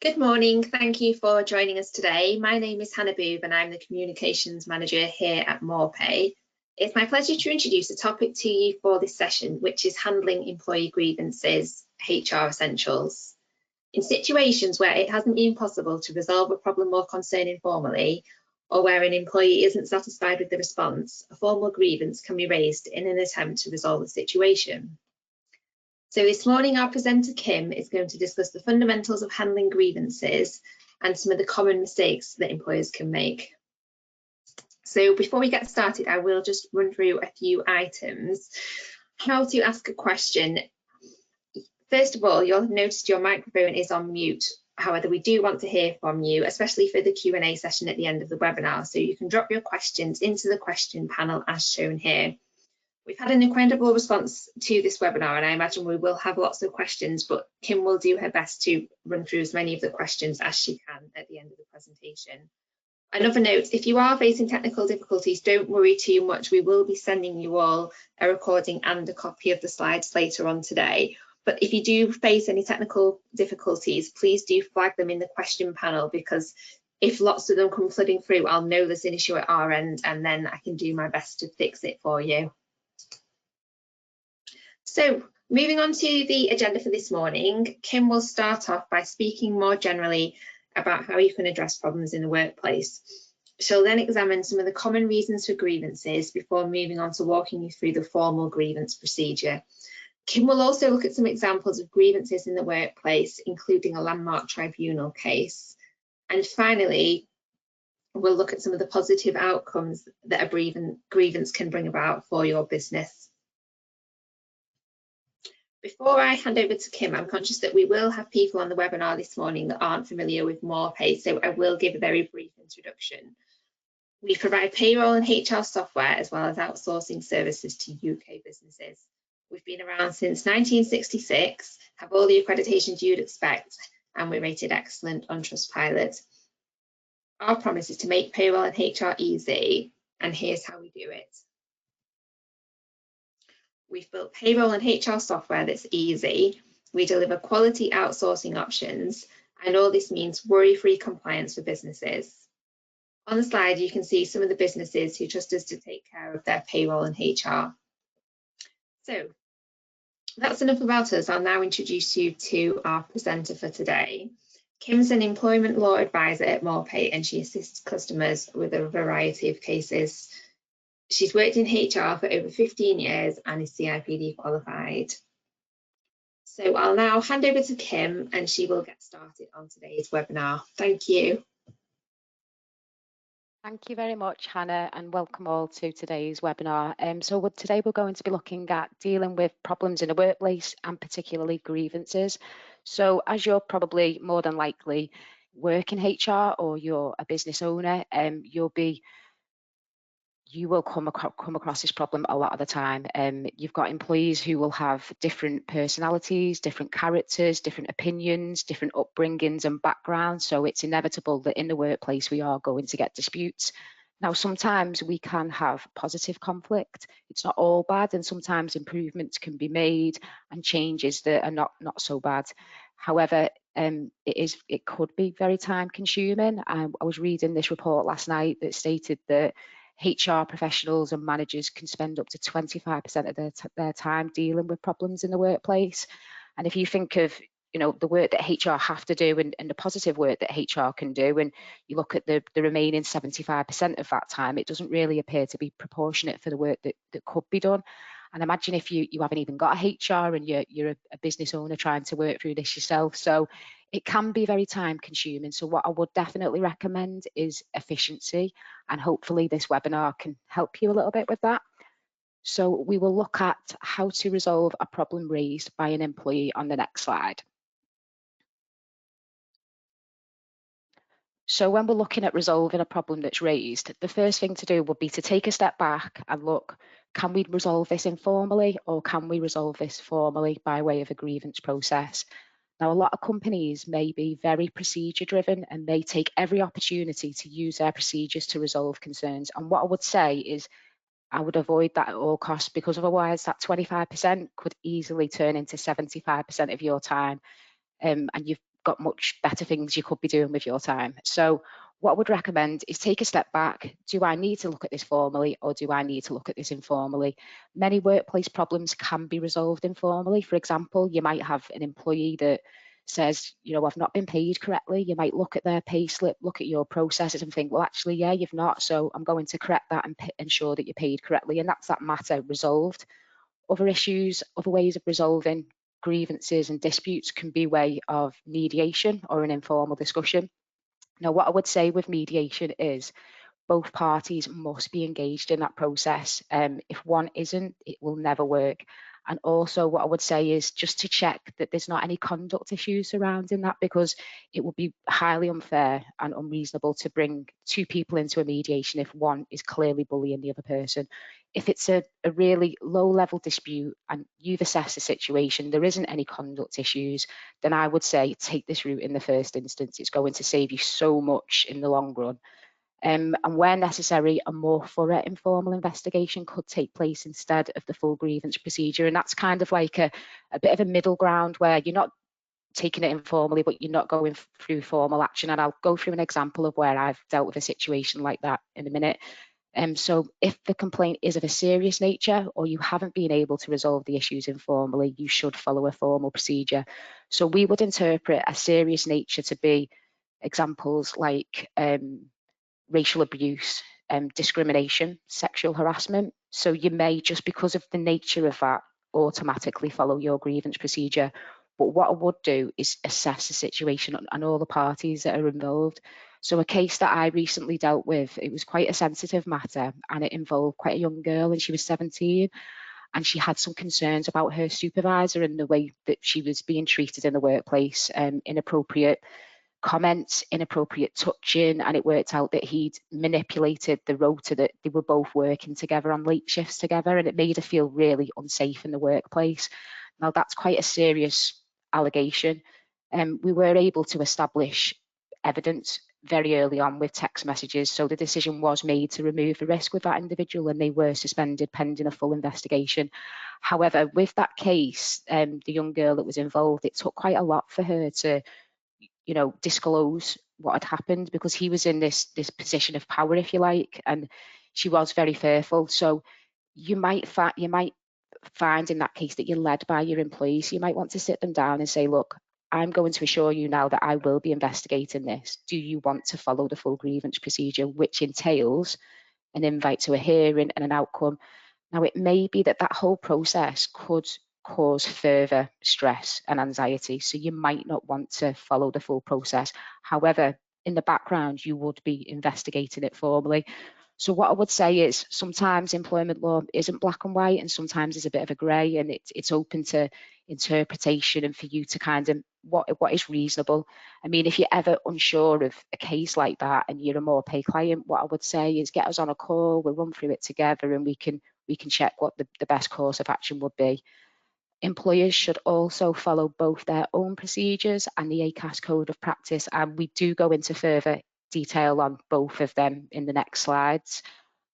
Good morning, thank you for joining us today. My name is Hannah Boob and I'm the Communications Manager here at MorePay. It's my pleasure to introduce a topic to you for this session, which is handling employee grievances, HR essentials. In situations where it hasn't been possible to resolve a problem or concern informally, or where an employee isn't satisfied with the response, a formal grievance can be raised in an attempt to resolve the situation. So this morning, our presenter, Kim, is going to discuss the fundamentals of handling grievances and some of the common mistakes that employers can make. So before we get started, I will just run through a few items. How to ask a question. First of all, you'll have noticed your microphone is on mute. However, we do want to hear from you, especially for the Q&A session at the end of the webinar. So you can drop your questions into the question panel as shown here. We've had an incredible response to this webinar, and I imagine we will have lots of questions, but Kim will do her best to run through as many of the questions as she can at the end of the presentation. Another note, if you are facing technical difficulties, don't worry too much. We will be sending you all a recording and a copy of the slides later on today. But if you do face any technical difficulties, please do flag them in the question panel, because if lots of them come flooding through, I'll know there's an issue at our end, and then I can do my best to fix it for you. So moving on to the agenda for this morning, Kim will start off by speaking more generally about how you can address problems in the workplace. She'll then examine some of the common reasons for grievances before moving on to walking you through the formal grievance procedure. Kim will also look at some examples of grievances in the workplace, including a landmark tribunal case. And finally, we'll look at some of the positive outcomes that a grievance can bring about for your business. Before I hand over to Kim, I'm conscious that we will have people on the webinar this morning that aren't familiar with MorePay, so I will give a very brief introduction. We provide payroll and HR software as well as outsourcing services to UK businesses. We've been around since 1966, have all the accreditations you'd expect, and we're rated excellent on Trustpilot. Our promise is to make payroll and HR easy, and here's how we do it. We've built payroll and HR software that's easy. We deliver quality outsourcing options, and all this means worry-free compliance for businesses. On the slide, you can see some of the businesses who trust us to take care of their payroll and HR. So that's enough about us. I'll now introduce you to our presenter for today. Kim's an employment law advisor at MorePay, and she assists customers with a variety of cases. She's worked in HR for over 15 years and is CIPD qualified. So I'll now hand over to Kim and she will get started on today's webinar. Thank you. Thank you very much, Hannah, and welcome all to today's webinar. Today we're going to be looking at dealing with problems in the workplace and particularly grievances. So as you're probably more than likely work in HR or you're a business owner, you will come across this problem a lot of the time. You've got employees who will have different personalities, different characters, different opinions, different upbringings and backgrounds. So it's inevitable that in the workplace we are going to get disputes. Now, sometimes we can have positive conflict. It's not all bad, and sometimes improvements can be made and changes that are not so bad. However, it could be very time consuming. I was reading this report last night that stated that HR professionals and managers can spend up to 25% of their time dealing with problems in the workplace. And if you think of the work that HR have to do and the positive work that HR can do, and you look at the remaining 75% of that time, it doesn't really appear to be proportionate for the work that could be done. And imagine if you haven't even got a HR and you're a business owner trying to work through this yourself. So it can be very time consuming. So what I would definitely recommend is efficiency, and hopefully this webinar can help you a little bit with that. So we will look at how to resolve a problem raised by an employee on the next slide. So when we're looking at resolving a problem that's raised, the first thing to do would be to take a step back and look, can we resolve this informally or can we resolve this formally by way of a grievance process? Now, a lot of companies may be very procedure driven and may take every opportunity to use their procedures to resolve concerns. And what I would say is I would avoid that at all costs, because otherwise that 25% could easily turn into 75% of your time. And you've got much better things you could be doing with your time. So what I would recommend is take a step back. Do I need to look at this formally, or do I need to look at this informally? Many workplace problems can be resolved informally. For example, you might have an employee that says, you know, I've not been paid correctly. You might look at their pay slip, look at your processes and think, well, actually, yeah, you've not. So I'm going to correct that and ensure that you're paid correctly. And that's that matter resolved. Other issues, other ways of resolving grievances and disputes can be a way of mediation or an informal discussion. Now, what I would say with mediation is both parties must be engaged in that process. If one isn't, it will never work. And also what I would say is just to check that there's not any conduct issues surrounding that, because it would be highly unfair and unreasonable to bring two people into a mediation if one is clearly bullying the other person. If it's a really low level dispute and you've assessed the situation, there isn't any conduct issues, then I would say take this route in the first instance. It's going to save you so much in the long run. And where necessary, a more thorough informal investigation could take place instead of the full grievance procedure. And that's kind of like a bit of a middle ground where you're not taking it informally, but you're not going through formal action. And I'll go through an example of where I've dealt with a situation like that in a minute. So if the complaint is of a serious nature, or you haven't been able to resolve the issues informally, you should follow a formal procedure. So we would interpret a serious nature to be examples like racial abuse, discrimination, sexual harassment. So you may, just because of the nature of that, automatically follow your grievance procedure. But what I would do is assess the situation and all the parties that are involved. So a case that I recently dealt with, it was quite a sensitive matter, and it involved quite a young girl, and she was 17. And she had some concerns about her supervisor and the way that she was being treated in the workplace, inappropriate comments, inappropriate touching, and it worked out that he'd manipulated the rota that they were both working together on late shifts together, and it made her feel really unsafe in the workplace. Now, that's quite a serious allegation. We were able to establish evidence very early on with text messages, so the decision was made to remove the risk with that individual, and they were suspended pending a full investigation. However, with that case, the young girl that was involved, it took quite a lot for her to, you know, disclose what had happened, because he was in this position of power, if you like, and she was very fearful. So you might find in that case that you're led by your employees. So you might want to sit them down and say, look, I'm going to assure you now that I will be investigating this. Do you want to follow the full grievance procedure, which entails an invite to a hearing and an outcome? Now, it may be that that whole process could cause further stress and anxiety, so you might not want to follow the full process. However, in the background, you would be investigating it formally. So what I would say is sometimes employment law isn't black and white, and sometimes it's a bit of a grey, and it's open to interpretation and for you to kind of what is reasonable. I mean, if you're ever unsure of a case like that and you're a more pay client, what I would say is get us on a call, we'll run through it together, and we can check what the best course of action would be. Employers should also follow both their own procedures and the Acas code of practice, and we do go into further detail on both of them in the next slides.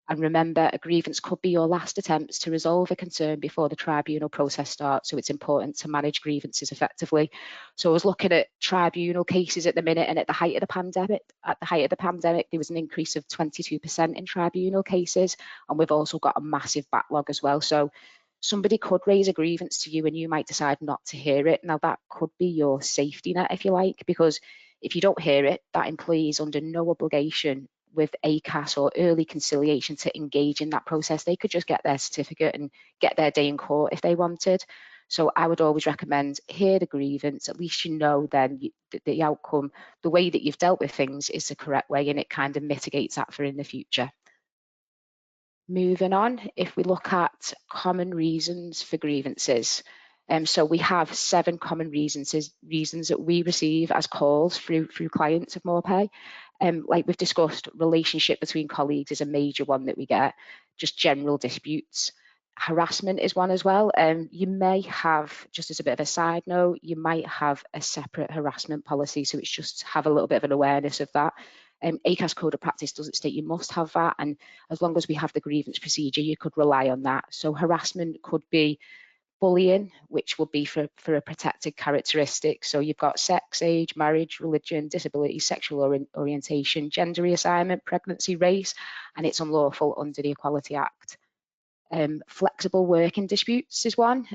And remember, a grievance could be your last attempt to resolve a concern before the tribunal process starts, so it's important to manage grievances effectively. So I was looking at tribunal cases at the minute, and at the height of the pandemic, there was an increase of 22% in tribunal cases, and we've also got a massive backlog as well. So somebody could raise a grievance to you and you might decide not to hear it. Now, that could be your safety net, if you like, because if you don't hear it, that employee is under no obligation with Acas or early conciliation to engage in that process. They could just get their certificate and get their day in court if they wanted. So I would always recommend hear the grievance. At least you know then the outcome, the way that you've dealt with things is the correct way, and it kind of mitigates that for in the future. Moving on, if we look at common reasons for grievances, so we have 7 common reasons that we receive as calls through clients of MorePay. Like we've discussed, relationship between colleagues is a major one that we get, just general disputes. Harassment is one as well. You may have, just as a bit of a side note, you might have a separate harassment policy, so it's just have a little bit of an awareness of that. Acas code of practice doesn't state you must have that, and as long as we have the grievance procedure, you could rely on that. So harassment could be bullying, which will be for a protected characteristic. So you've got sex, age, marriage, religion, disability, sexual orientation, gender reassignment, pregnancy, race, and it's unlawful under the Equality Act. Flexible working disputes is one.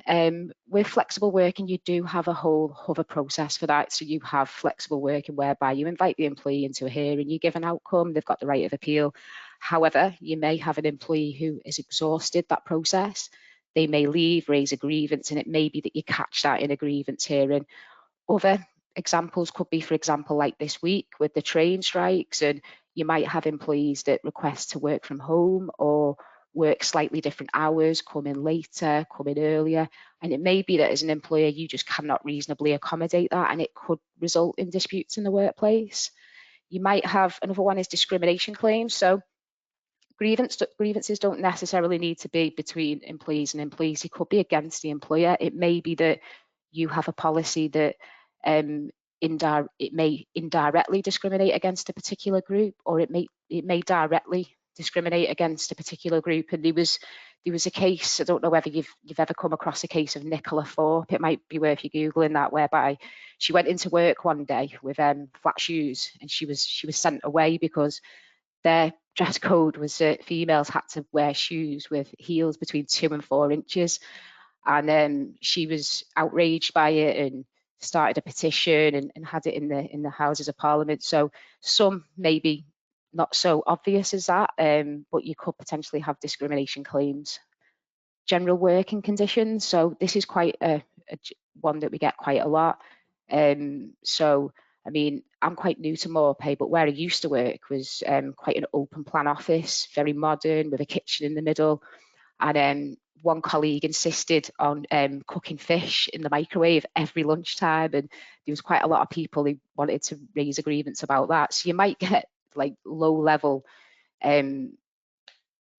With flexible working, you do have a whole other process for that. So you have flexible working whereby you invite the employee into a hearing, you give an outcome, they've got the right of appeal. However, you may have an employee who has exhausted that process. They may leave, raise a grievance, and it may be that you catch that in a grievance hearing. Other examples could be, for example, like this week with the train strikes, and you might have employees that request to work from home or work slightly different hours, come in later, come in earlier, and it may be that as an employer you just cannot reasonably accommodate that, and it could result in disputes in the workplace. You might have another one is discrimination claims. So grievances don't necessarily need to be between employees and employees. It could be against the employer. It may be that you have a policy that it may indirectly discriminate against a particular group, or it may directly discriminate against a particular group. And there was a case, I don't know whether you've ever come across a case of Nicola Thorpe. It might be worth you googling that, whereby she went into work one day with flat shoes, and she was sent away because their dress code was that females had to wear shoes with heels between 2 and 4 inches. And she was outraged by it and started a petition and had it in the Houses of Parliament. So some maybe not so obvious as that, but you could potentially have discrimination claims. General working conditions. So this is quite a one that we get quite a lot. So I mean, I'm quite new to Morpay, but where I used to work was quite an open plan office, very modern, with a kitchen in the middle. And one colleague insisted on cooking fish in the microwave every lunchtime, and there was quite a lot of people who wanted to raise a grievance about that. So you might get like low level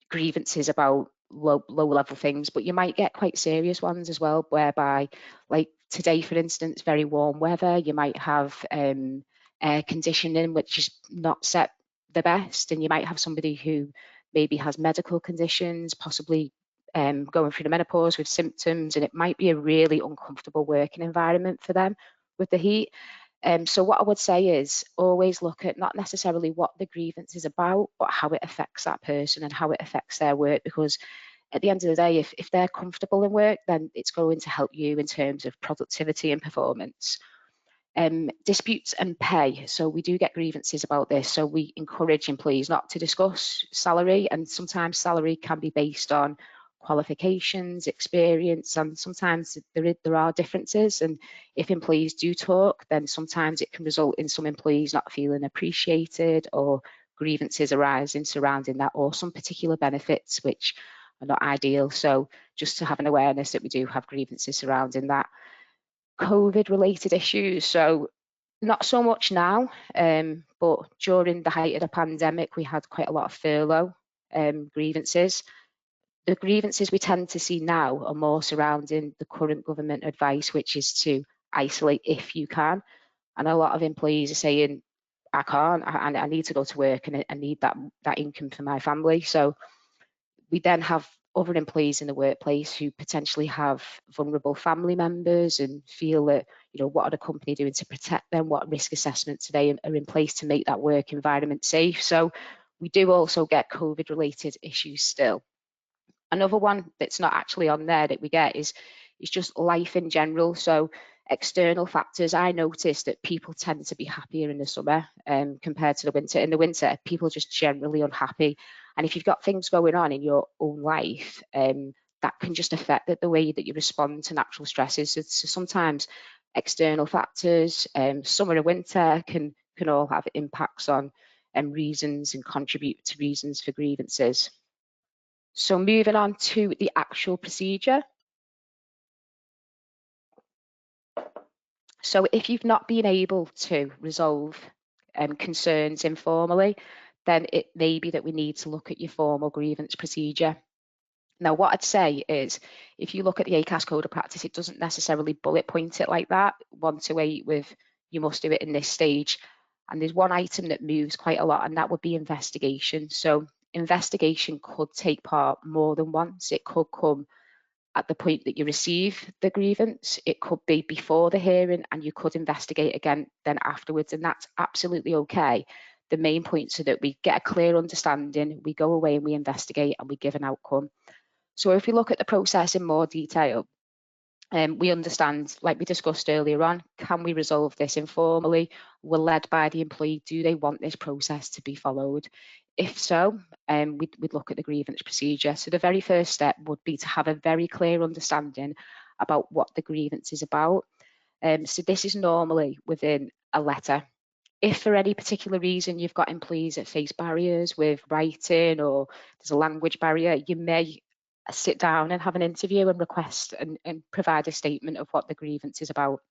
grievances about low level things, but you might get quite serious ones as well, whereby, like today for instance, very warm weather, you might have air conditioning which is not set the best, and you might have somebody who maybe has medical conditions, possibly going through the menopause with symptoms, and it might be a really uncomfortable working environment for them with the heat. So what I would say is always look at not necessarily what the grievance is about, but how it affects that person and how it affects their work, because at the end of the day, if they're comfortable in work, then it's going to help you in terms of productivity and performance. Disputes and pay. So we do get grievances about this. So we encourage employees not to discuss salary, and sometimes salary can be based on qualifications, experience, and sometimes there are differences. And if employees do talk, then sometimes it can result in some employees not feeling appreciated, or grievances arising surrounding that, or some particular benefits which are not ideal. So just to have an awareness that we do have grievances surrounding that. COVID related issues. So not so much now, but during the height of the pandemic, we had quite a lot of furlough grievances. The grievances we tend to see now are more surrounding the current government advice, which is to isolate if you can. And a lot of employees are saying, I can't, I need to go to work, and I need that income for my family. So we then have other employees in the workplace who potentially have vulnerable family members and feel that, you know, what are the company doing to protect them? What risk assessments are in place to make that work environment safe? So we do also get COVID related issues still. Another one that's not actually on there that we get is just life in general. So external factors. I noticed that people tend to be happier in the summer compared to the winter. In the winter, people are just generally unhappy. And if you've got things going on in your own life, that can just affect the way that you respond to natural stresses. So sometimes external factors, summer and winter, can all have impacts on reasons and contribute to reasons for grievances. So moving on to the actual procedure. So if you've not been able to resolve concerns informally, then it may be that we need to look at your formal grievance procedure. Now, what I'd say is, if you look at the Acas Code of Practice, it doesn't necessarily bullet point it like that, 1 to 8 with you must do it in this stage. And there's one item that moves quite a lot, and that would be investigation. So investigation could take part more than once. It could come at the point that you receive the grievance. It could be before the hearing, and you could investigate again then afterwards, and that's absolutely okay. The main point so that we get a clear understanding, we go away and we investigate and we give an outcome. So if we look at the process in more detail, we understand, like we discussed earlier on, can we resolve this informally? We're led by the employee. Do they want this process to be followed? If so, we'd look at the grievance procedure. So the very first step would be to have a very clear understanding about what the grievance is about. So this is normally within a letter. If for any particular reason you've got employees that face barriers with writing, or there's a language barrier, you may sit down and have an interview and request and provide a statement of what the grievance is about.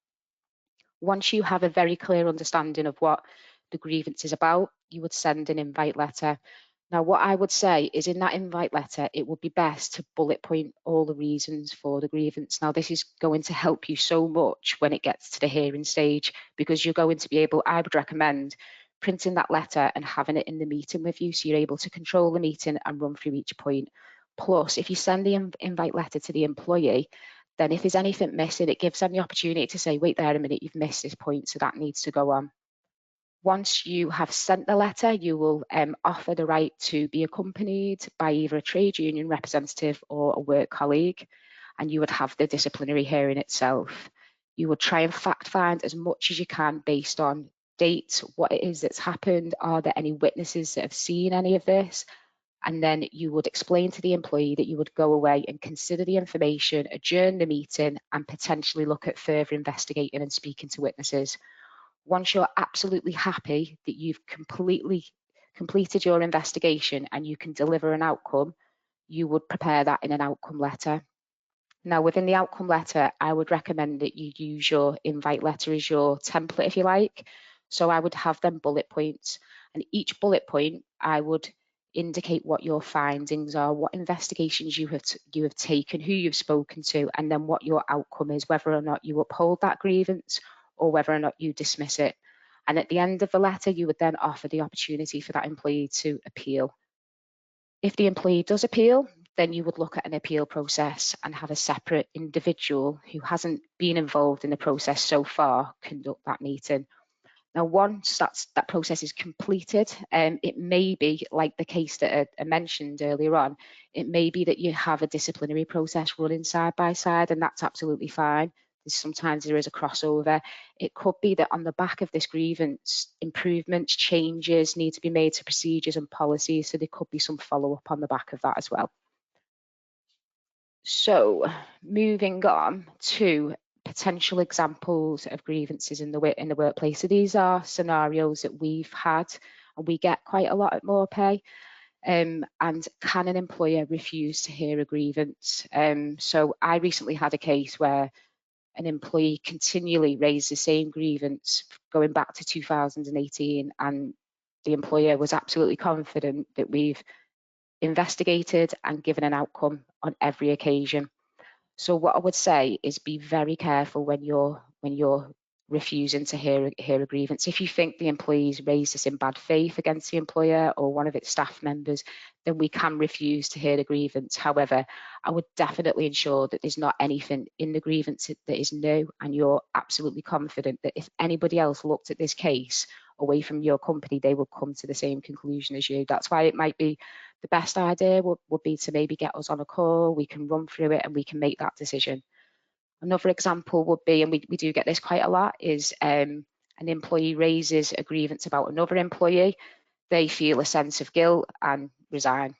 Once you have a very clear understanding of what the grievance is about, you would send an invite letter. Now, what I would say is in that invite letter, it would be best to bullet point all the reasons for the grievance. Now, this is going to help you so much when it gets to the hearing stage, because you're going to be able, I would recommend printing that letter and having it in the meeting with you, so you're able to control the meeting and run through each point. Plus, if you send the invite letter to the employee, then if there's anything missing, it gives them the opportunity to say, wait there a minute, you've missed this point, so that needs to go on. Once you have sent the letter, you will offer the right to be accompanied by either a trade union representative or a work colleague, and you would have the disciplinary hearing itself. You would try and fact find as much as you can based on dates, what it is that's happened, are there any witnesses that have seen any of this? And then you would explain to the employee that you would go away and consider the information, adjourn the meeting, and potentially look at further investigating and speaking to witnesses. Once you're absolutely happy that you've completed your investigation and you can deliver an outcome, you would prepare that in an outcome letter. Now, within the outcome letter, I would recommend that you use your invite letter as your template, if you like. So I would have them bullet points, and each bullet point, I would indicate what your findings are, what investigations you have taken, who you've spoken to, and then what your outcome is, whether or not you uphold that grievance or whether or not you dismiss it. And at the end of the letter, you would then offer the opportunity for that employee to appeal. If the employee does appeal, then you would look at an appeal process and have a separate individual who hasn't been involved in the process so far conduct that meeting. Now, once that process is completed, it may be like the case that I mentioned earlier on, it may be that you have a disciplinary process running side by side, and that's absolutely fine. Sometimes there is a crossover. It could be that on the back of this grievance, improvements, changes need to be made to procedures and policies, so there could be some follow-up on the back of that as well. So moving on to potential examples of grievances in the workplace. So these are scenarios that we've had and we get quite a lot at MorePay. And can an employer refuse to hear a grievance? So I recently had a case where an employee continually raised the same grievance going back to 2018, and the employer was absolutely confident that we've investigated and given an outcome on every occasion. So what I would say is be very careful when you're refusing to hear a grievance. If you think the employee's raised this in bad faith against the employer or one of its staff members, then we can refuse to hear the grievance. However, I would definitely ensure that there's not anything in the grievance that is new, and you're absolutely confident that if anybody else looked at this case away from your company, they will come to the same conclusion as you. That's why it might be the best idea would be to maybe get us on a call, we can run through it and we can make that decision. Another example would be, and we do get this quite a lot, is an employee raises a grievance about another employee, they feel a sense of guilt and resign.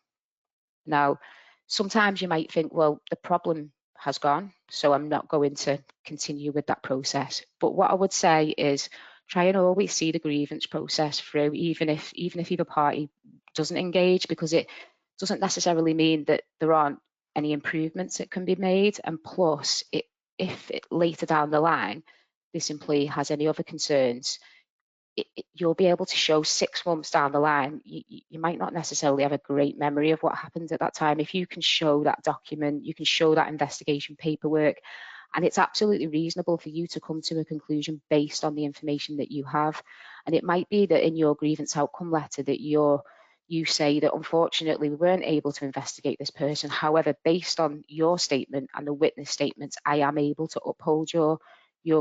Now, sometimes you might think, well, the problem has gone, so I'm not going to continue with that process. But what I would say is try and always see the grievance process through, even if either party doesn't engage, because it doesn't necessarily mean that there aren't any improvements that can be made. And plus, if later down the line, this employee has any other concerns, you'll be able to show 6 months down the line. You might not necessarily have a great memory of what happened at that time. If you can show that document, you can show that investigation paperwork, and it's absolutely reasonable for you to come to a conclusion based on the information that you have. And it might be that in your grievance outcome letter that you're you say that unfortunately we weren't able to investigate this person. However, based on your statement and the witness statements, I am able to uphold your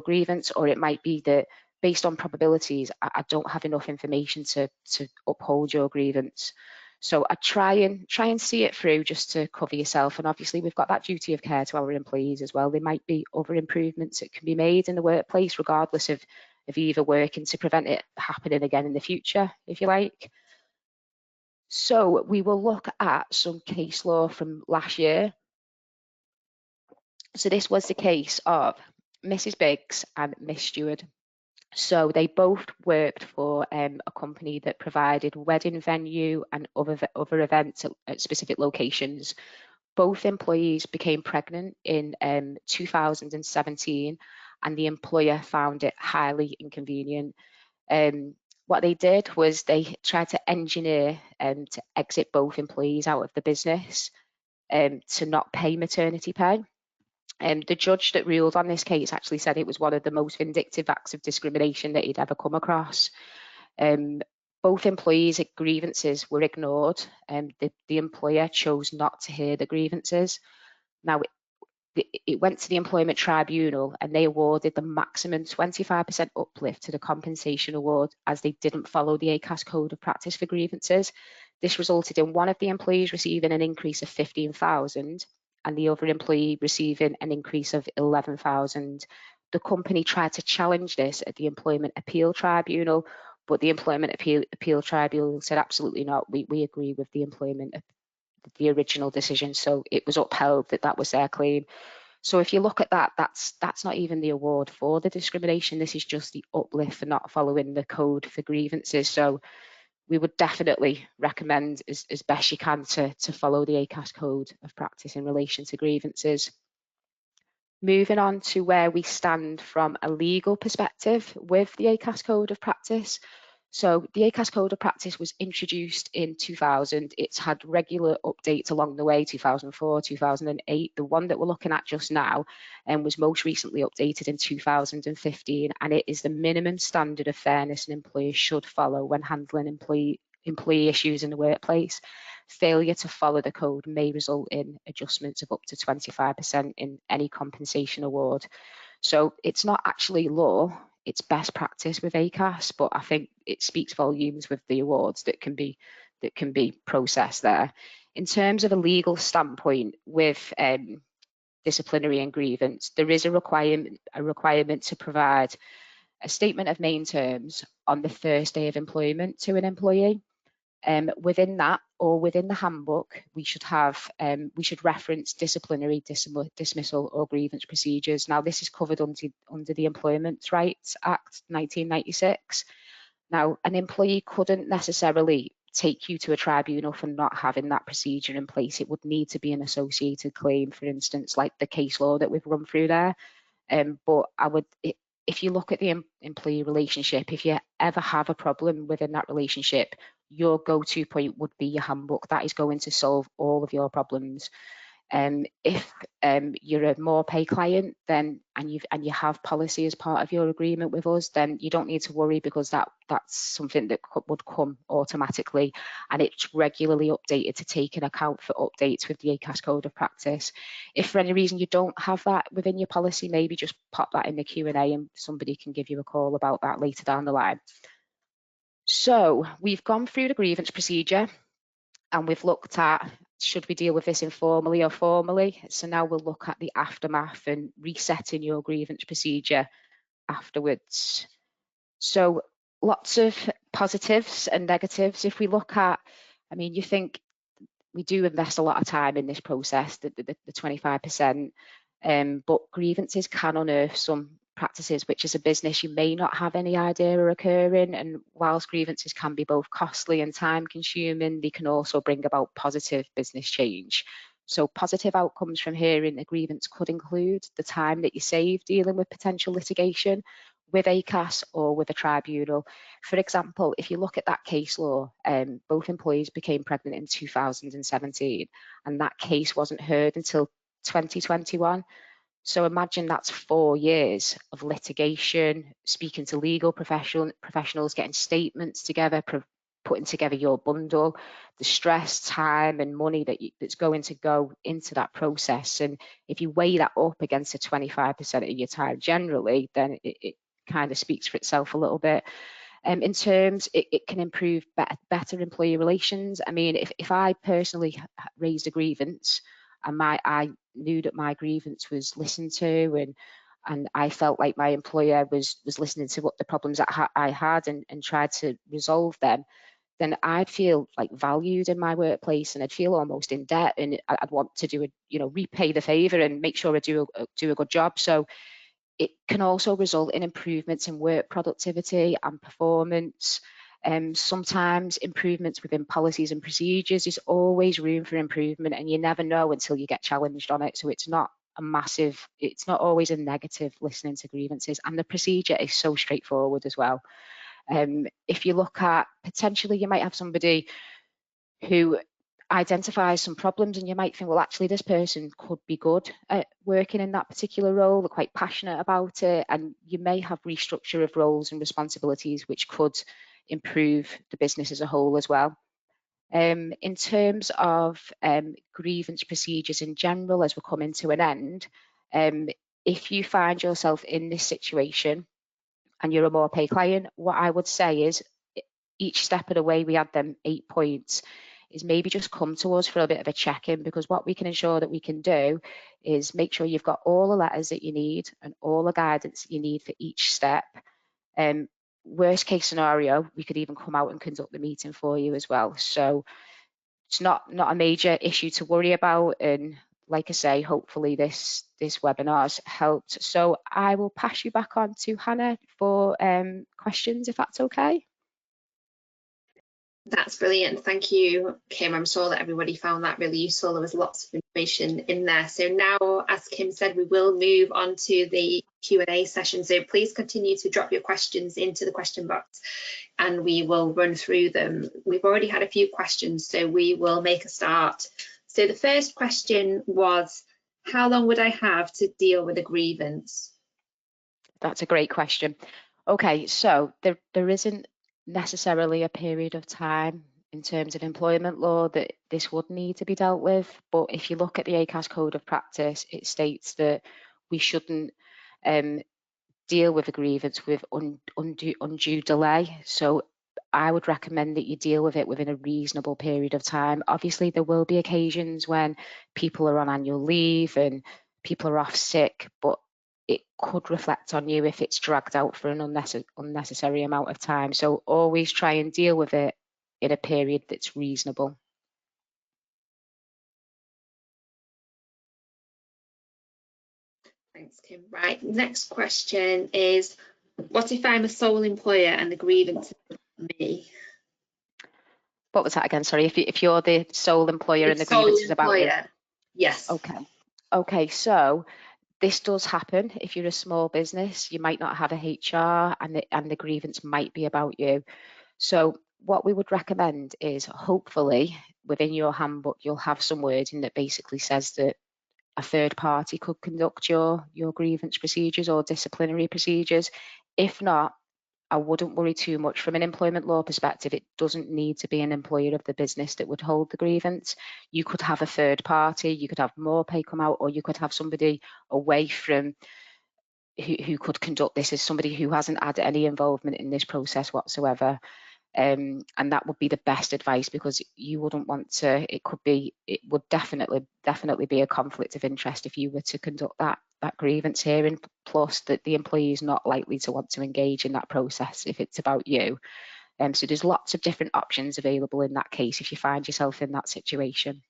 grievance. Or it might be that based on probabilities, I don't have enough information to uphold your grievance. So I try and see it through just to cover yourself. And obviously we've got that duty of care to our employees as well. There might be other improvements that can be made in the workplace, regardless of either working to prevent it happening again in the future, if you like. So we will look at some case law from last year. So this was the case of Mrs. Biggs and Miss Stewart. So they both worked for a company that provided wedding venue and other events at specific locations. Both employees became pregnant in 2017, and the employer found it highly inconvenient. What they did was they tried to engineer to exit both employees out of the business to not pay maternity pay. The judge that ruled on this case actually said it was one of the most vindictive acts of discrimination that he'd ever come across. Both employees' grievances were ignored, and the employer chose not to hear the grievances. Now, it went to the employment tribunal, and they awarded the maximum 25% uplift to the compensation award as they didn't follow the Acas code of practice for grievances. This resulted in one of the employees receiving an increase of 15,000 and the other employee receiving an increase of 11,000. The company tried to challenge this at the Employment Appeal Tribunal, but the Employment Appeal Tribunal said absolutely not. We agree with the original decision, so it was upheld that was their claim. So if you look at that, that's not even the award for the discrimination. This is just the uplift for not following the code for grievances. So we would definitely recommend as best you can to follow the Acas code of practice in relation to grievances. Moving on to where we stand from a legal perspective with the Acas code of practice. So the Acas code of practice was introduced in 2000. It's had regular updates along the way, 2004, 2008. The one that we're looking at just now was most recently updated in 2015, and it is the minimum standard of fairness an employer should follow when handling employee issues in the workplace. Failure to follow the code may result in adjustments of up to 25% in any compensation award. So it's not actually law, it's best practice with Acas, but I think it speaks volumes with the awards that can be processed there. In terms of a legal standpoint with disciplinary and grievance, there is a requirement to provide a statement of main terms on the first day of employment to an employee. Within that, or within the handbook, we should reference disciplinary, dismissal or grievance procedures. Now, this is covered under the Employment Rights Act 1996. Now, an employee couldn't necessarily take you to a tribunal for not having that procedure in place. It would need to be an associated claim, for instance, like the case law that we've run through there. But if you look at the employee relationship, if you ever have a problem within that relationship, your go-to point would be your handbook. That is going to solve all of your problems. If you're a MorePay client, then and you have policy as part of your agreement with us, then you don't need to worry, because that's something that would come automatically, and it's regularly updated to take an account for updates with the Acas code of practice. If for any reason you don't have that within your policy, maybe just pop that in the Q&A and somebody can give you a call about that later down the line. So we've gone through the grievance procedure, and we've looked at, should we deal with this informally or formally? So now we'll look at the aftermath and resetting your grievance procedure afterwards. So lots of positives and negatives. If we look at, you think we do invest a lot of time in this process, the 25%, but grievances can unearth some practices which as a business you may not have any idea are occurring, and whilst grievances can be both costly and time consuming, they can also bring about positive business change. So positive outcomes from hearing a grievance could include the time that you save dealing with potential litigation with Acas or with a tribunal. For example, if you look at that case law, both employees became pregnant in 2017, and that case wasn't heard until 2021. So imagine that's 4 years of litigation, speaking to legal professionals, getting statements together, putting together your bundle, the stress, time and money that's going to go into that process. And if you weigh that up against the 25% of your time generally, then it kind of speaks for itself a little bit. In terms, it can improve better employee relations. I mean, if I personally raised a grievance and I knew that my grievance was listened to, and I felt like my employer was listening to what the problems that I had and tried to resolve them, then I'd feel like valued in my workplace, and I'd feel almost in debt, and I'd want to repay the favor and make sure I do a good job. So it can also result in improvements in work productivity and performance. Sometimes improvements within policies and procedures. There's always room for improvement, and you never know until you get challenged on it. So it's not always a negative listening to grievances, and the procedure is so straightforward as well. If you look at, potentially you might have somebody who identifies some problems, and you might think, well, actually this person could be good at working in that particular role, they're quite passionate about it, and you may have restructure of roles and responsibilities which could improve the business as a whole as well. In terms of grievance procedures in general, as we're coming to an end, if you find yourself in this situation and you're a MorePay client, what I would say is each step of the way, we had them 8 points, is maybe just come to us for a bit of a check-in, because what we can ensure that we can do is make sure you've got all the letters that you need and all the guidance that you need for each step. Worst case scenario, we could even come out and conduct the meeting for you as well. So it's not a major issue to worry about. And like I say, hopefully this webinar's helped. So I will pass you back on to Hannah for questions, if that's okay. That's brilliant. Thank you, Kim. I'm sure that everybody found that really useful. There was lots of information in there. So now, as Kim said, we will move on to the Q&A session. So please continue to drop your questions into the question box and we will run through them. We've already had a few questions, so we will make a start. So the first question was, how long would I have to deal with a grievance? That's a great question. Okay, so there isn't necessarily a period of time in terms of employment law that this would need to be dealt with, but if you look at the Acas Code of Practice, it states that we shouldn't deal with a grievance with undue delay. So I would recommend that you deal with it within a reasonable period of time. Obviously, there will be occasions when people are on annual leave and people are off sick, but it could reflect on you if it's dragged out for an unnecessary amount of time. So always try and deal with it in a period that's reasonable. Thanks, Kim. Right, next question is, what if I'm a sole employer and the grievance is me? What was that again? Sorry, if you're the sole employer and the grievance is about you. Yes. Okay, so this does happen. If you're a small business, you might not have a HR and the grievance might be about you. So what we would recommend is, hopefully within your handbook, you'll have some wording that basically says that a third party could conduct your grievance procedures or disciplinary procedures. If not, I wouldn't worry too much. From an employment law perspective, it doesn't need to be an employer of the business that would hold the grievance. You could have a third party, you could have MorePay come out, or you could have somebody away from who could conduct this as somebody who hasn't had any involvement in this process whatsoever. And that would be the best advice, because you wouldn't want to, it would definitely be a conflict of interest if you were to conduct that grievance hearing, plus that the employee is not likely to want to engage in that process if it's about you. So there's lots of different options available in that case if you find yourself in that situation.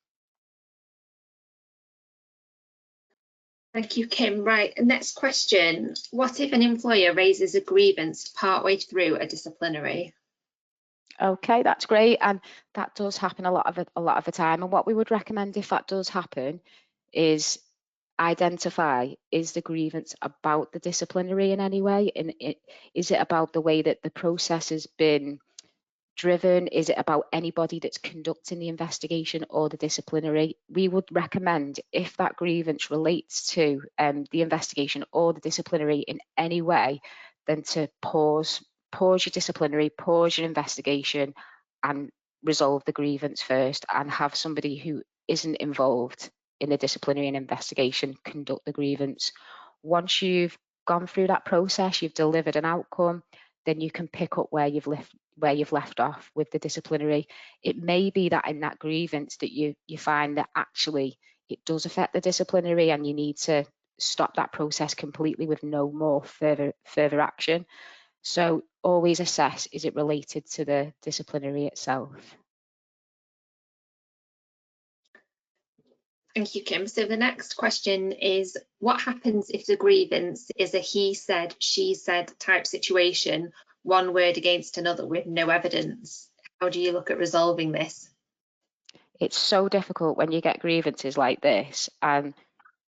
Thank you, Kim. Right, next question. What if an employer raises a grievance partway through a disciplinary? Okay, that's great, and that does happen a lot of the time. And what we would recommend if that does happen is identify, is the grievance about the disciplinary in any way, and is it about the way that the process has been driven? Is it about anybody that's conducting the investigation or the disciplinary? We would recommend, if that grievance relates to the investigation or the disciplinary in any way, then to pause your disciplinary, pause your investigation, and resolve the grievance first, and have somebody who isn't involved in the disciplinary and investigation conduct the grievance. Once you've gone through that process, you've delivered an outcome, then you can pick up where you've left off with the disciplinary. It may be that in that grievance that you find that actually it does affect the disciplinary and you need to stop that process completely with no more further action. So always assess, is it related to the disciplinary itself? Thank you, Kim. So the next question is, what happens if the grievance is a he said, she said type situation, one word against another with no evidence? How do you look at resolving this? It's so difficult when you get grievances like this. And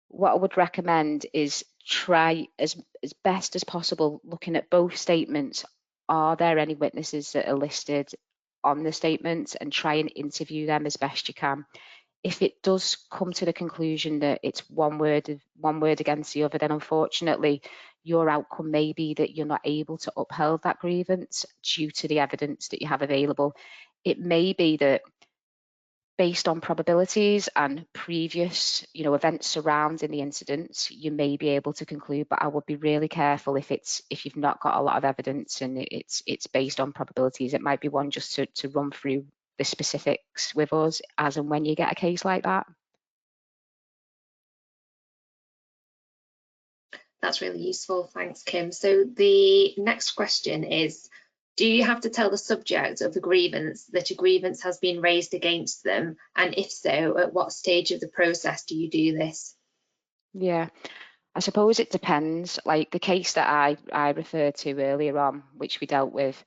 what I would recommend is try as best as possible looking at both statements. Are there any witnesses that are listed on the statements, and try and interview them as best you can. If it does come to the conclusion that it's one word against the other, then unfortunately your outcome may be that you're not able to uphold that grievance due to the evidence that you have available. It may be that based on probabilities and previous events surrounding the incidents, you may be able to conclude, but I would be really careful if you've not got a lot of evidence and it's based on probabilities. It might be one just to run through the specifics with us as and when you get a case like that. That's really useful. Thanks, Kim. So the next question is, do you have to tell the subject of the grievance that a grievance has been raised against them? And if so, at what stage of the process do you do this? Yeah, I suppose it depends. Like the case that I referred to earlier on, which we dealt with,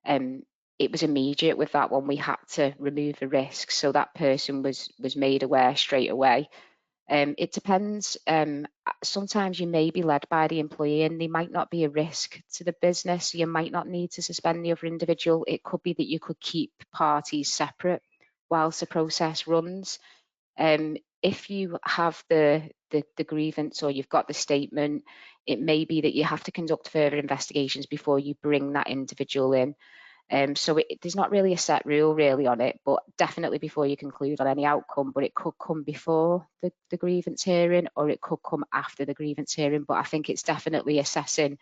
it was immediate with that one. We had to remove the risk, so that person was made aware straight away. It depends. Sometimes you may be led by the employee and they might not be a risk to the business. You might not need to suspend the other individual. It could be that you could keep parties separate whilst the process runs. If you have the grievance or you've got the statement, it may be that you have to conduct further investigations before you bring that individual in. So there's not really a set rule really on it, but definitely before you conclude on any outcome. But it could come before the grievance hearing, or it could come after the grievance hearing. But I think it's definitely assessing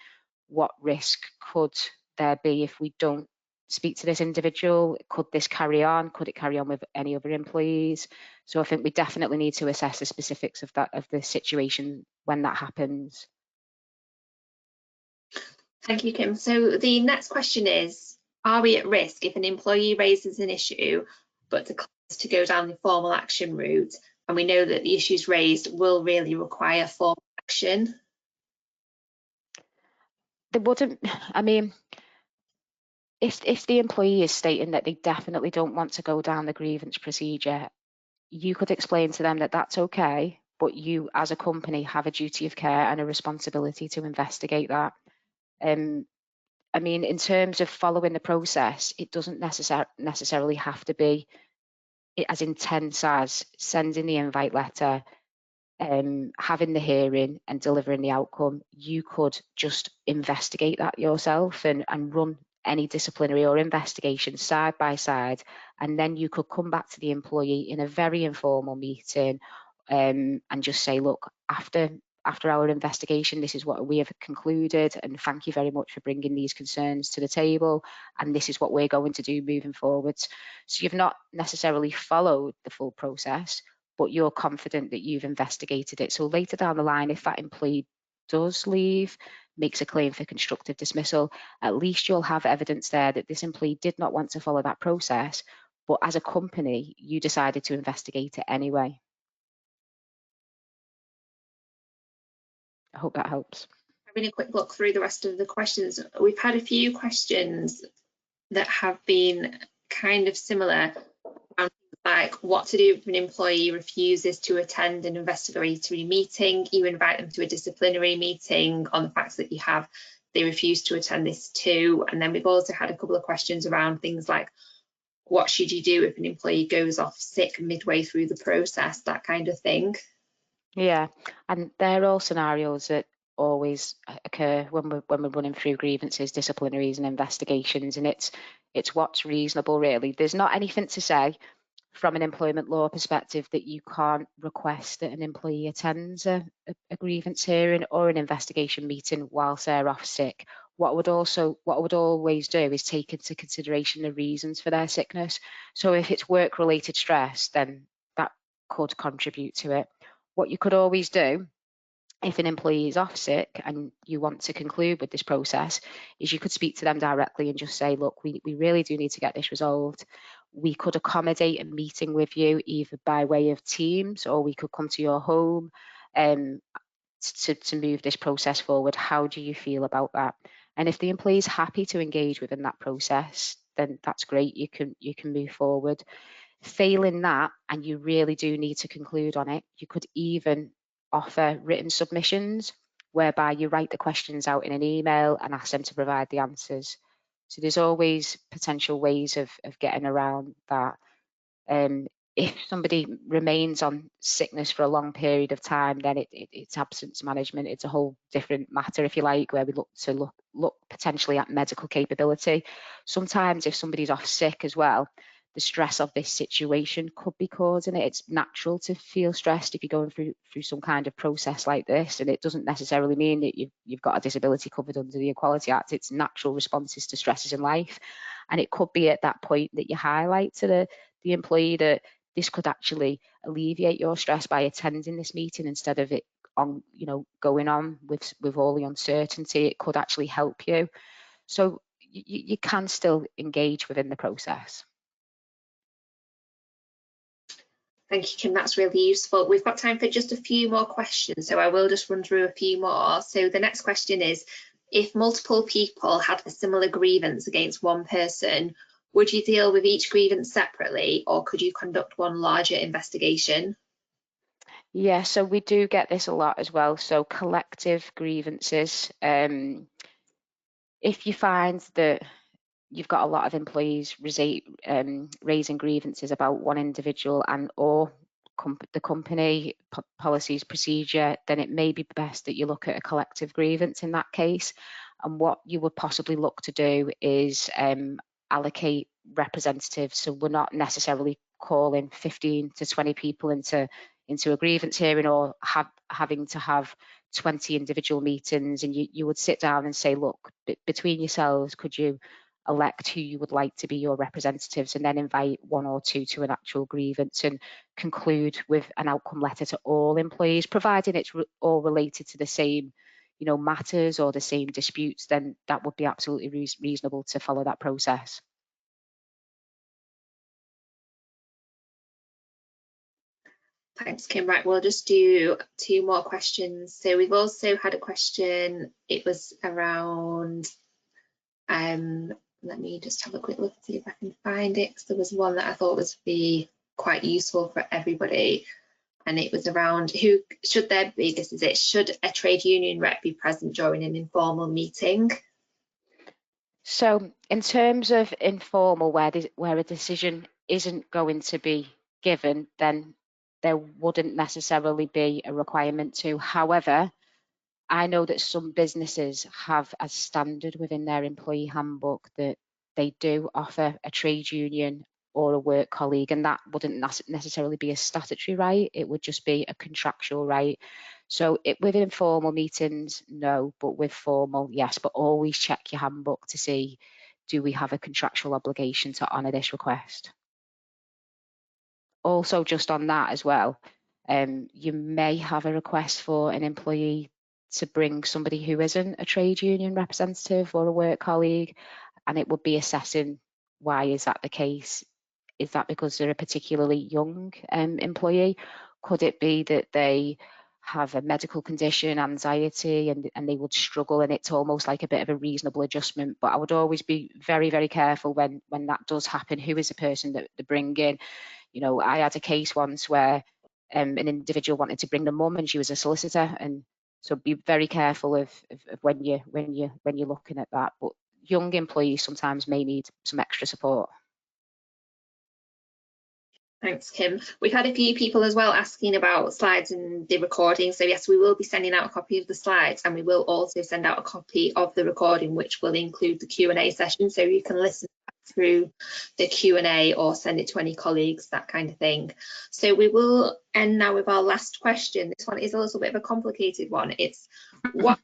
what risk could there be if we don't speak to this individual. Could this carry on? Could it carry on with any other employees? So I think we definitely need to assess the specifics of the situation when that happens. Thank you, Kim. So the next question is, are we at risk if an employee raises an issue but declines to go down the formal action route, and we know that the issues raised will really require formal action? There wouldn't, I mean, if the employee is stating that they definitely don't want to go down the grievance procedure, you could explain to them that that's okay, but you as a company have a duty of care and a responsibility to investigate that. I mean, in terms of following the process, it doesn't necessarily have to be as intense as sending the invite letter, having the hearing and delivering the outcome. You could just investigate that yourself and run any disciplinary or investigation side by side, and then you could come back to the employee in a very informal meeting and just say, look, after our investigation, this is what we have concluded, and thank you very much for bringing these concerns to the table, and this is what we're going to do moving forwards. So you've not necessarily followed the full process, but you're confident that you've investigated it. So later down the line, if that employee does leave, makes a claim for constructive dismissal, at least you'll have evidence there that this employee did not want to follow that process, but as a company, you decided to investigate it anyway. I hope that helps. Having a quick look through the rest of the questions, we've had a few questions that have been kind of similar, like what to do if an employee refuses to attend an investigatory meeting. You invite them to a disciplinary meeting on the facts that they refuse to attend this too. And then we've also had a couple of questions around things like, what should you do if an employee goes off sick midway through the process, that kind of thing. Yeah, and they're all scenarios that always occur when we're running through grievances, disciplinaries and investigations, and it's what's reasonable really. There's not anything to say from an employment law perspective that you can't request that an employee attends a grievance hearing or an investigation meeting whilst they're off sick. What I would always do is take into consideration the reasons for their sickness. So if it's work-related stress, then that could contribute to it. What you could always do, if an employee is off sick and you want to conclude with this process, is you could speak to them directly and just say, look, we really do need to get this resolved. We could accommodate a meeting with you either by way of Teams, or we could come to your home to move this process forward. How do you feel about that? And if the employee is happy to engage within that process, then that's great. You can move forward. Failing that, and you really do need to conclude on it, you could even offer written submissions whereby you write the questions out in an email and ask them to provide the answers. So there's always potential ways of getting around that. If somebody remains on sickness for a long period of time, then it's absence management. It's a whole different matter, if you like, where we look potentially at medical capability. Sometimes if somebody's off sick as well, the stress of this situation could be causing it. It's natural to feel stressed if you're going through some kind of process like this, and it doesn't necessarily mean that you've got a disability covered under the Equality Act. It's natural responses to stresses in life, and it could be at that point that you highlight to the employee that this could actually alleviate your stress by attending this meeting instead of it going on with all the uncertainty. It could actually help you. So you can still engage within the process. Thank you, Kim. That's really useful. We've got time for just a few more questions, so I will just run through a few more. So the next question is, if multiple people had a similar grievance against one person, would you deal with each grievance separately, or could you conduct one larger investigation? Yeah, so we do get this a lot as well. So collective grievances. If you find that you've got a lot of employees raising grievances about one individual and or the company policies, procedure, then it may be best that you look at a collective grievance in that case. And what you would possibly look to do is allocate representatives. So we're not necessarily calling 15 to 20 people into a grievance hearing, or having to have 20 individual meetings, and you would sit down and say, look, between yourselves, could you elect who you would like to be your representatives, and then invite one or two to an actual grievance and conclude with an outcome letter to all employees, providing it's all related to the same matters or the same disputes. Then that would be absolutely reasonable to follow that process. Thanks, Kim. Right, we'll just do 2 more questions. So we've also had a question. It was around let me just have a quick look and see if I can find it, because there was one that I thought was be quite useful for everybody, and it was around who should there be, this is it, should a trade union rep be present during an informal meeting? So in terms of informal, where a decision isn't going to be given, then there wouldn't necessarily be a requirement to. However, I know that some businesses have as standard within their employee handbook that they do offer a trade union or a work colleague, and that wouldn't necessarily be a statutory right. It would just be a contractual right. So with informal meetings, no, but with formal, yes. But always check your handbook to see, do we have a contractual obligation to honour this request? Also, just on that as well, you may have a request for an employee to bring somebody who isn't a trade union representative or a work colleague, and it would be assessing, why is that the case? Is that because they're a particularly young employee? Could it be that they have a medical condition, anxiety, and they would struggle, and it's almost like a bit of a reasonable adjustment? But I would always be very, very careful when that does happen. Who is the person that they bring in? I had a case once where an individual wanted to bring the mum, and she was a solicitor, and so be very careful of when you're looking at that. But young employees sometimes may need some extra support. Thanks, Kim. We've had a few people as well asking about slides and the recording. So yes, we will be sending out a copy of the slides, and we will also send out a copy of the recording, which will include the Q&A session. So you can listen through the Q&A or send it to any colleagues, that kind of thing. So we will end now with our last question. This one is a little bit of a complicated one. It's what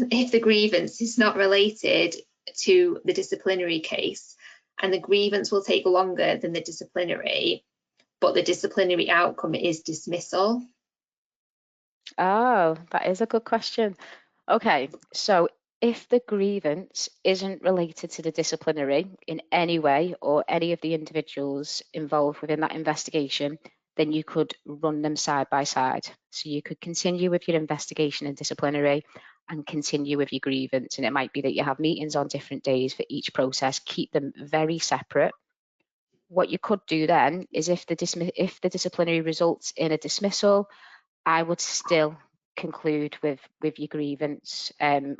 if the grievance is not related to the disciplinary case, and the grievance will take longer than the disciplinary, but the disciplinary outcome is dismissal? Oh, that is a good question. Okay, so if the grievance isn't related to the disciplinary in any way or any of the individuals involved within that investigation, then you could run them side by side. So you could continue with your investigation and disciplinary and continue with your grievance. And it might be that you have meetings on different days for each process, keep them very separate. What you could do then is if the disciplinary results in a dismissal, I would still conclude with your grievance.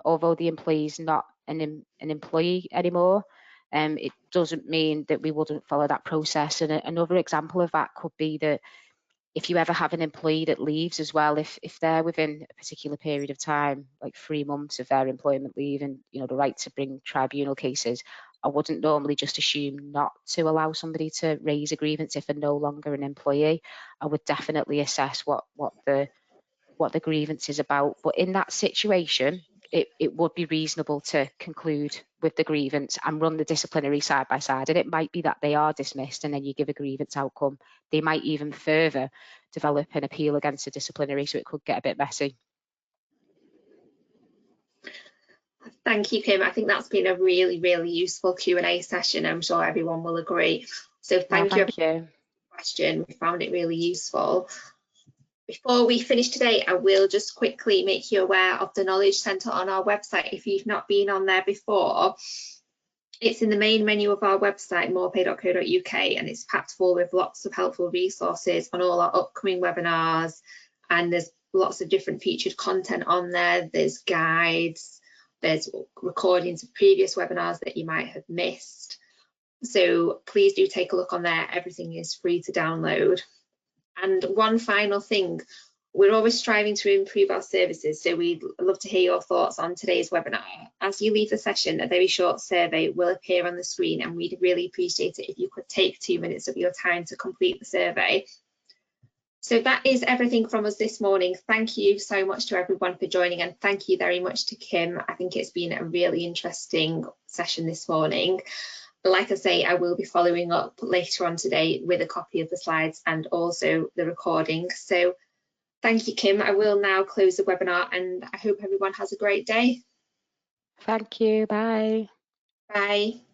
Although the employee is not an employee anymore, it doesn't mean that we wouldn't follow that process. And another example of that could be that if you ever have an employee that leaves as well, if they're within a particular period of time, like 3 months of their employment leave, and the right to bring tribunal cases, I wouldn't normally just assume not to allow somebody to raise a grievance if they're no longer an employee. I would definitely assess what the grievance is about. But in that situation, it would be reasonable to conclude with the grievance and run the disciplinary side by side. And it might be that they are dismissed and then you give a grievance outcome. They might even further develop an appeal against the disciplinary, so it could get a bit messy. Thank you, Kim. I think that's been a really, really useful Q&A session. I'm sure everyone will agree. So thank you for the question. We found it really useful. Before we finish today, I will just quickly make you aware of the Knowledge Centre on our website. If you've not been on there before, it's in the main menu of our website, morepay.co.uk, and it's packed full with lots of helpful resources on all our upcoming webinars, and there's lots of different featured content on there. There's guides, there's recordings of previous webinars that you might have missed. So please do take a look on there. Everything is free to download. And one final thing, we're always striving to improve our services, so we'd love to hear your thoughts on today's webinar. As you leave the session, a very short survey will appear on the screen, and we'd really appreciate it if you could take 2 minutes of your time to complete the survey. So that is everything from us this morning. Thank you so much to everyone for joining, and thank you very much to Kim. I think it's been a really interesting session this morning. Like I say, I will be following up later on today with a copy of the slides and also the recording. So thank you, Kim. I will now close the webinar, and I hope everyone has a great day. Thank you. Bye. Bye.